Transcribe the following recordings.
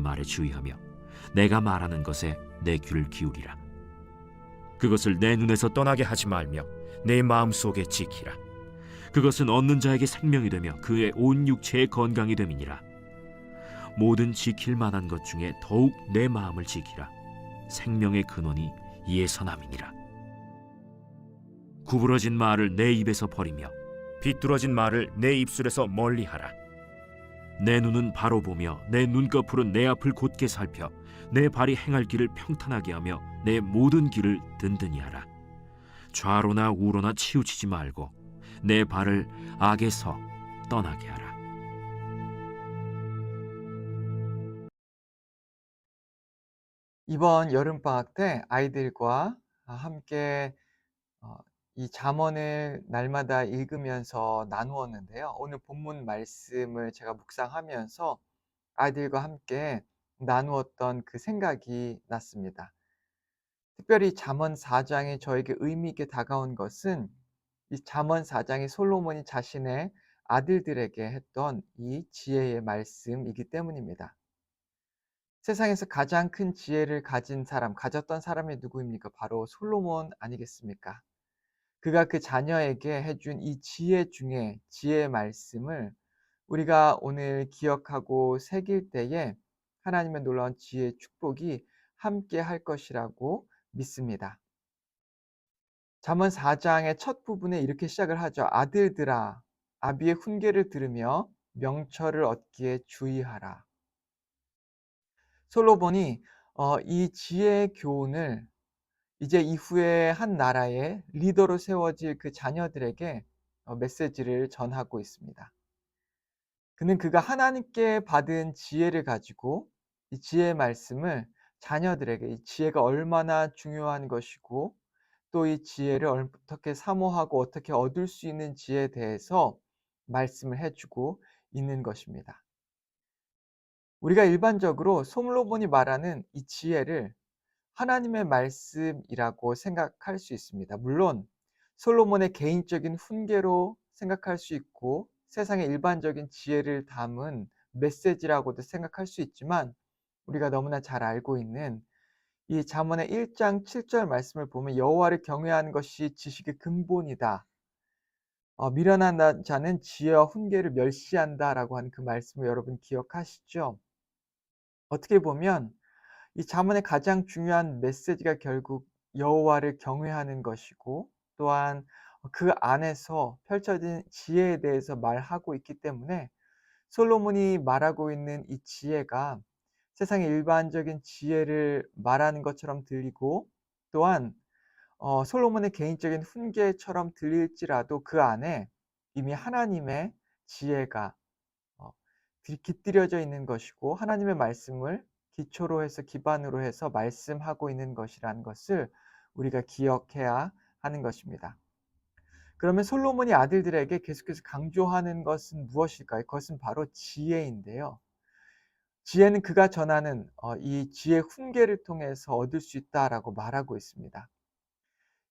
말에 주의하며 내가 말하는 것에 내 귀를 기울이라. 그것을 내 눈에서 떠나게 하지 말며 내 마음속에 지키라. 그것은 얻는 자에게 생명이 되며 그의 온 육체의 건강이 됨이니라. 모든 지킬 만한 것 중에 더욱 내 마음을 지키라. 생명의 근원이 이에서 남이니라. 구부러진 말을 내 입에서 버리며 비뚤어진 말을 내 입술에서 멀리하라. 내 눈은 바로 보며 내 눈꺼풀은 내 앞을 곧게 살펴 내 발이 행할 길을 평탄하게 하며 내 모든 길을 든든히 하라. 좌로나 우로나 치우치지 말고 내 발을 악에서 떠나게 하라. 이번 여름방학 때 아이들과 함께 어 이 잠언을 날마다 읽으면서 나누었는데요. 오늘 본문 말씀을 제가 묵상하면서 아이들과 함께 나누었던 그 생각이 났습니다. 특별히 잠언 4 장이 저에게 의미 있게 다가온 것은 이 잠언 4 장이 솔로몬이 자신의 아들들에게 했던 이 지혜의 말씀이기 때문입니다. 세상에서 가장 큰 지혜를 가졌던 사람이 누구입니까? 바로 솔로몬 아니겠습니까? 그가 그 자녀에게 해준 이 지혜 중에 지혜의 말씀을 우리가 오늘 기억하고 새길 때에 하나님의 놀라운 지혜의 축복이 함께 할 것이라고 믿습니다. 잠언 4 장의 첫 부분에 이렇게 시작을 하죠. 아들들아, 아비의 훈계를 들으며 명철을 얻기에 주의하라. 솔로몬이 이 지혜의 교훈을 이제 이후에 한 나라의 리더로 세워질 그 자녀들에게 메시지를 전하고 있습니다. 그가 하나님께 받은 지혜를 가지고 이 지혜의 말씀을 자녀들에게 이 지혜가 얼마나 중요한 것이고 또 이 지혜를 어떻게 사모하고 어떻게 얻을 수 있는지에 대해서 말씀을 해주고 있는 것입니다. 우리가 일반적으로 솔로몬이 말하는 이 지혜를 하나님의 말씀이라고 생각할 수 있습니다. 물론 솔로몬의 개인적인 훈계로 생각할 수 있고 세상의 일반적인 지혜를 담은 메시지라고도 생각할 수 있지만 우리가 너무나 잘 알고 있는 이 잠언의 1장 7절 말씀을 보면 여호와를 경외하는 것이 지식의 근본이다. 미련한 자는 지혜와 훈계를 멸시한다라고 하는 그 말씀을 여러분 기억하시죠? 어떻게 보면 이 잠언의 가장 중요한 메시지가 결국 여호와를 경외하는 것이고 또한 그 안에서 펼쳐진 지혜에 대해서 말하고 있기 때문에 솔로몬이 말하고 있는 이 지혜가 세상의 일반적인 지혜를 말하는 것처럼 들리고 또한 솔로몬의 개인적인 훈계처럼 들릴지라도 그 안에 이미 하나님의 지혜가 어 깃들여져 있는 것이고 하나님의 말씀을 기초로 해서 기반으로 해서 말씀하고 있는 것이라는 것을 우리가 기억해야 하는 것입니다. 그러면 솔로몬이 아들들에게 계속해서 강조하는 것은 무엇일까요? 그것은 바로 지혜인데요. 지혜는 그가 전하는 이 지혜 훈계를 통해서 얻을 수 있다라고 말하고 있습니다.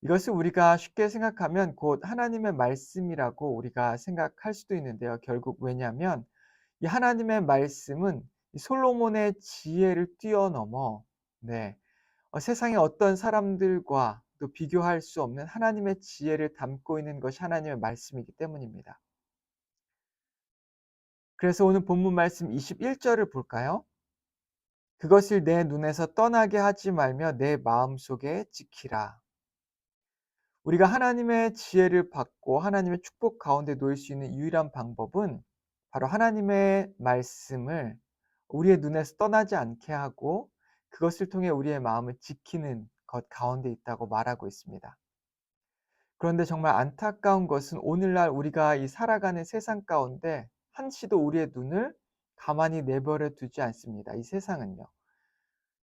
이것을 우리가 쉽게 생각하면 곧 하나님의 말씀이라고 우리가 생각할 수도 있는데요. 결국 왜냐하면 이 하나님의 말씀은 이 솔로몬의 지혜를 뛰어넘어 네, 세상의 어떤 사람들과 또 비교할 수 없는 하나님의 지혜를 담고 있는 것이 하나님의 말씀이기 때문입니다. 그래서 오늘 본문 말씀 21절을 볼까요? 그것을 내 눈에서 떠나게 하지 말며 내 마음속에 지키라. 우리가 하나님의 지혜를 받고 하나님의 축복 가운데 놓일 수 있는 유일한 방법은 바로 하나님의 말씀을 우리의 눈에서 떠나지 않게 하고 그것을 통해 우리의 마음을 지키는 것 가운데 있다고 말하고 있습니다. 그런데 정말 안타까운 것은 오늘날 우리가 이 살아가는 세상 가운데 한시도 우리의 눈을 가만히 내버려 두지 않습니다. 이 세상은요.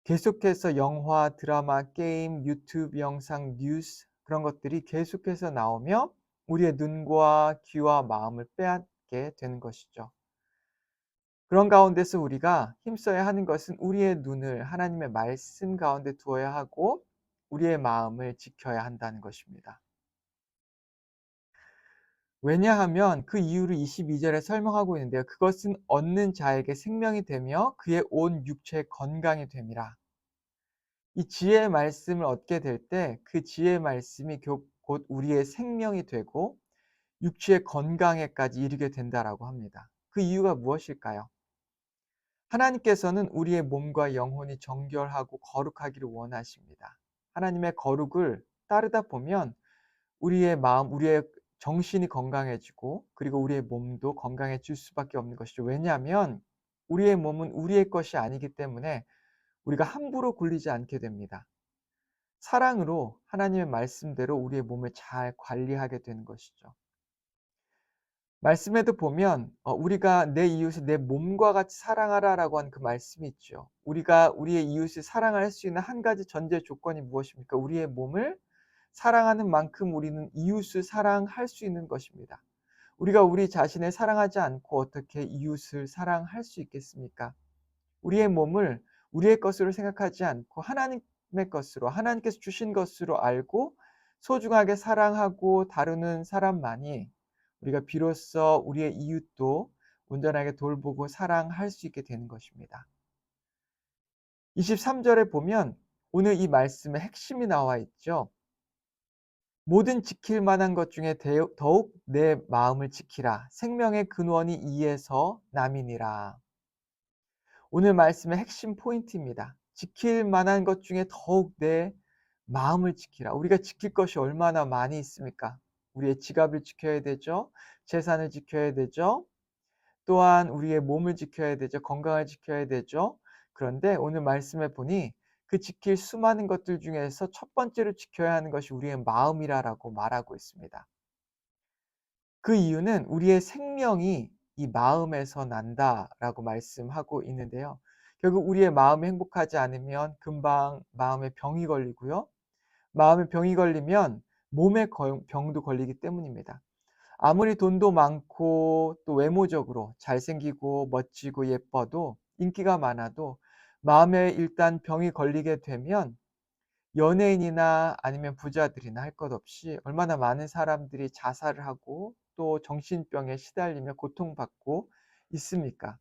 계속해서 영화, 드라마, 게임, 유튜브 영상, 뉴스 그런 것들이 계속해서 나오며 우리의 눈과 귀와 마음을 빼앗게 되는 것이죠. 그런 가운데서 우리가 힘써야 하는 것은 우리의 눈을 하나님의 말씀 가운데 두어야 하고 우리의 마음을 지켜야 한다는 것입니다. 왜냐하면 그 이유를 22절에 설명하고 있는데요. 그것은 얻는 자에게 생명이 되며 그의 온 육체의 건강이 됨이라. 이 지혜의 말씀을 얻게 될 때 그 지혜의 말씀이 곧 우리의 생명이 되고 육체의 건강에까지 이르게 된다라고 합니다. 그 이유가 무엇일까요? 하나님께서는 우리의 몸과 영혼이 정결하고 거룩하기를 원하십니다. 하나님의 거룩을 따르다 보면 우리의 마음, 우리의 정신이 건강해지고 그리고 우리의 몸도 건강해질 수밖에 없는 것이죠. 왜냐하면 우리의 몸은 우리의 것이 아니기 때문에 우리가 함부로 굴리지 않게 됩니다. 사랑으로 하나님의 말씀대로 우리의 몸을 잘 관리하게 되는 것이죠. 말씀에도 보면 우리가 내 이웃을 내 몸과 같이 사랑하라라고 하는 그 말씀이 있죠. 우리가 우리의 이웃을 사랑할 수 있는 한 가지 전제 조건이 무엇입니까? 우리의 몸을 사랑하는 만큼 우리는 이웃을 사랑할 수 있는 것입니다. 우리가 우리 자신을 사랑하지 않고 어떻게 이웃을 사랑할 수 있겠습니까? 우리의 몸을 우리의 것으로 생각하지 않고 하나님의 것으로, 하나님께서 주신 것으로 알고 소중하게 사랑하고 다루는 사람만이 우리가 비로소 우리의 이웃도 온전하게 돌보고 사랑할 수 있게 되는 것입니다. 23절에 보면 오늘 이 말씀의 핵심이 나와 있죠. 모든 지킬 만한 것 중에 더욱 내 마음을 지키라. 생명의 근원이 이에서 남이니라. 오늘 말씀의 핵심 포인트입니다. 지킬 만한 것 중에 더욱 내 마음을 지키라. 우리가 지킬 것이 얼마나 많이 있습니까? 우리의 지갑을 지켜야 되죠. 재산을 지켜야 되죠. 또한 우리의 몸을 지켜야 되죠. 건강을 지켜야 되죠. 그런데 오늘 말씀에 보니 그 지킬 수많은 것들 중에서 첫 번째로 지켜야 하는 것이 우리의 마음이라고 말하고 있습니다. 그 이유는 우리의 생명이 이 마음에서 난다라고 말씀하고 있는데요. 결국 우리의 마음이 행복하지 않으면 금방 마음에 병이 걸리고요. 마음에 병이 걸리면 몸의 병도 걸리기 때문입니다. 아무리 돈도 많고 또 외모적으로 잘생기고 멋지고 예뻐도 인기가 많아도 마음에 일단 병이 걸리게 되면 연예인이나 아니면 부자들이나 할 것 없이 얼마나 많은 사람들이 자살을 하고 또 정신병에 시달리며 고통받고 있습니까?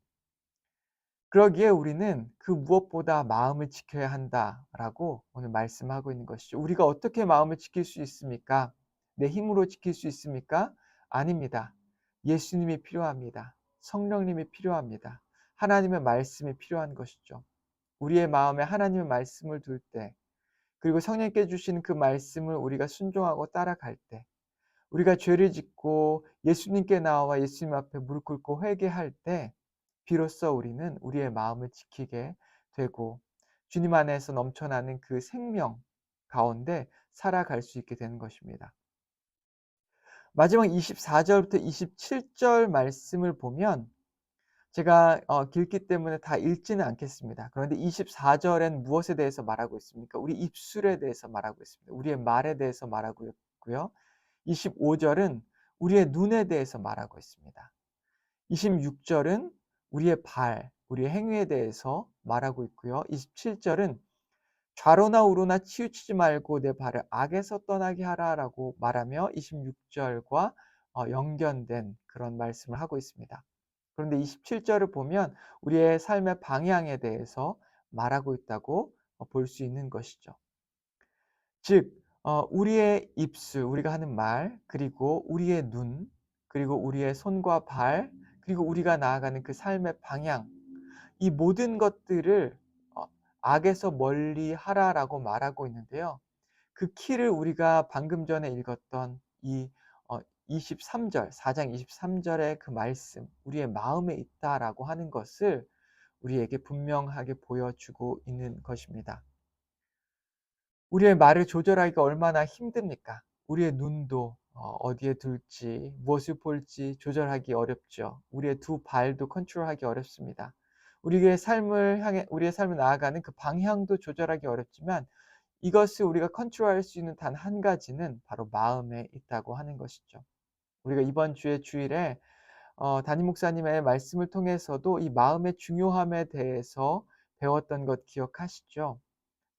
그러기에 우리는 그 무엇보다 마음을 지켜야 한다라고 오늘 말씀하고 있는 것이죠. 우리가 어떻게 마음을 지킬 수 있습니까? 내 힘으로 지킬 수 있습니까? 아닙니다. 예수님이 필요합니다. 성령님이 필요합니다. 하나님의 말씀이 필요한 것이죠. 우리의 마음에 하나님의 말씀을 둘 때, 그리고 성령께 주신 그 말씀을 우리가 순종하고 따라갈 때, 우리가 죄를 짓고 예수님께 나와 예수님 앞에 무릎 꿇고 회개할 때 비로소 우리는 우리의 마음을 지키게 되고 주님 안에서 넘쳐나는 그 생명 가운데 살아갈 수 있게 되는 것입니다. 마지막 24절부터 27절 말씀을 보면 제가 길기 때문에 다 읽지는 않겠습니다. 그런데 24절엔 무엇에 대해서 말하고 있습니까? 우리 입술에 대해서 말하고 있습니다. 우리의 말에 대해서 말하고 있고요. 25절은 우리의 눈에 대해서 말하고 있습니다. 26절은 우리의 발, 우리의 행위에 대해서 말하고 있고요. 27절은 좌로나 우로나 치우치지 말고 내 발을 악에서 떠나게 하라라고 말하며 26절과 연결된 그런 말씀을 하고 있습니다. 그런데 27절을 보면 우리의 삶의 방향에 대해서 말하고 있다고 볼 수 있는 것이죠. 즉 우리의 입술, 우리가 하는 말, 그리고 우리의 눈, 그리고 우리의 손과 발, 그리고 우리가 나아가는 그 삶의 방향, 이 모든 것들을 어 악에서 멀리하라라고 말하고 있는데요. 그 키를 우리가 방금 전에 읽었던 이 23절, 4장 23절의 그 말씀, 우리의 마음에 있다라고 하는 것을 우리에게 분명하게 보여주고 있는 것입니다. 우리의 말을 조절하기가 얼마나 힘듭니까? 우리의 눈도 어디에 둘지, 무엇을 볼지 조절하기 어렵죠. 우리의 두 발도 컨트롤하기 어렵습니다. 우리의 삶을 나아가는 그 방향도 조절하기 어렵지만 이것을 우리가 컨트롤할 수 있는 단 한 가지는 바로 마음에 있다고 하는 것이죠. 우리가 이번 주일에 담임 목사님의 말씀을 통해서도 이 마음의 중요함에 대해서 배웠던 것 기억하시죠?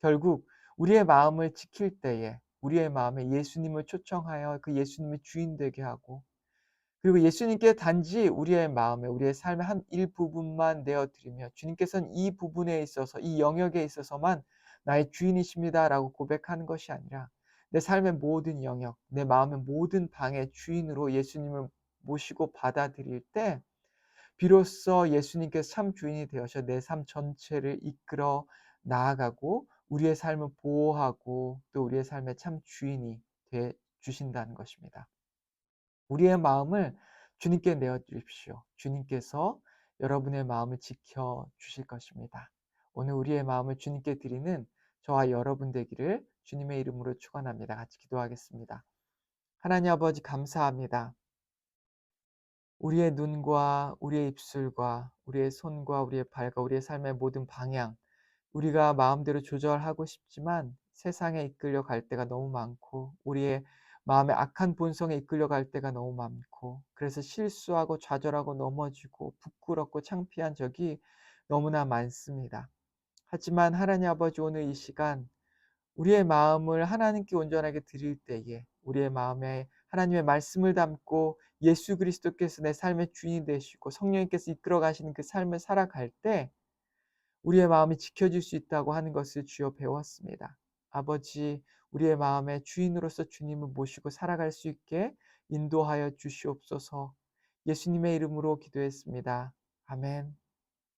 결국 우리의 마음을 지킬 때에 우리의 마음에 예수님을 초청하여 그 예수님의 주인 되게 하고 그리고 예수님께 단지 우리의 마음에 우리의 삶의 한 일부분만 내어 드리며 주님께서는 이 부분에 있어서 이 영역에 있어서만 나의 주인이십니다라고 고백하는 것이 아니라 내 삶의 모든 영역, 내 마음의 모든 방의 주인으로 예수님을 모시고 받아들일 때 비로소 예수님께서 참 주인이 되어서 내 삶 전체를 이끌어 나아가고 우리의 삶을 보호하고 또 우리의 삶의 참 주인이 돼 주신다는 것입니다. 우리의 마음을 주님께 내어 주십시오. 주님께서 여러분의 마음을 지켜 주실 것입니다. 오늘 우리의 마음을 주님께 드리는 저와 여러분 되기를 주님의 이름으로 축원합니다. 같이 기도하겠습니다. 하나님 아버지 감사합니다. 우리의 눈과 우리의 입술과 우리의 손과 우리의 발과 우리의 삶의 모든 방향, 우리가 마음대로 조절하고 싶지만 세상에 이끌려 갈 때가 너무 많고 우리의 마음의 악한 본성에 이끌려 갈 때가 너무 많고 그래서 실수하고 좌절하고 넘어지고 부끄럽고 창피한 적이 너무나 많습니다. 하지만 하나님 아버지 오늘 이 시간 우리의 마음을 하나님께 온전하게 드릴 때에 우리의 마음에 하나님의 말씀을 담고 예수 그리스도께서 내 삶의 주인이 되시고 성령님께서 이끌어 가시는 그 삶을 살아갈 때 우리의 마음이 지켜질 수 있다고 하는 것을 주여 배웠습니다. 아버지, 우리의 마음의 주인으로서 주님을 모시고 살아갈 수 있게 인도하여 주시옵소서. 예수님의 이름으로 기도했습니다. 아멘.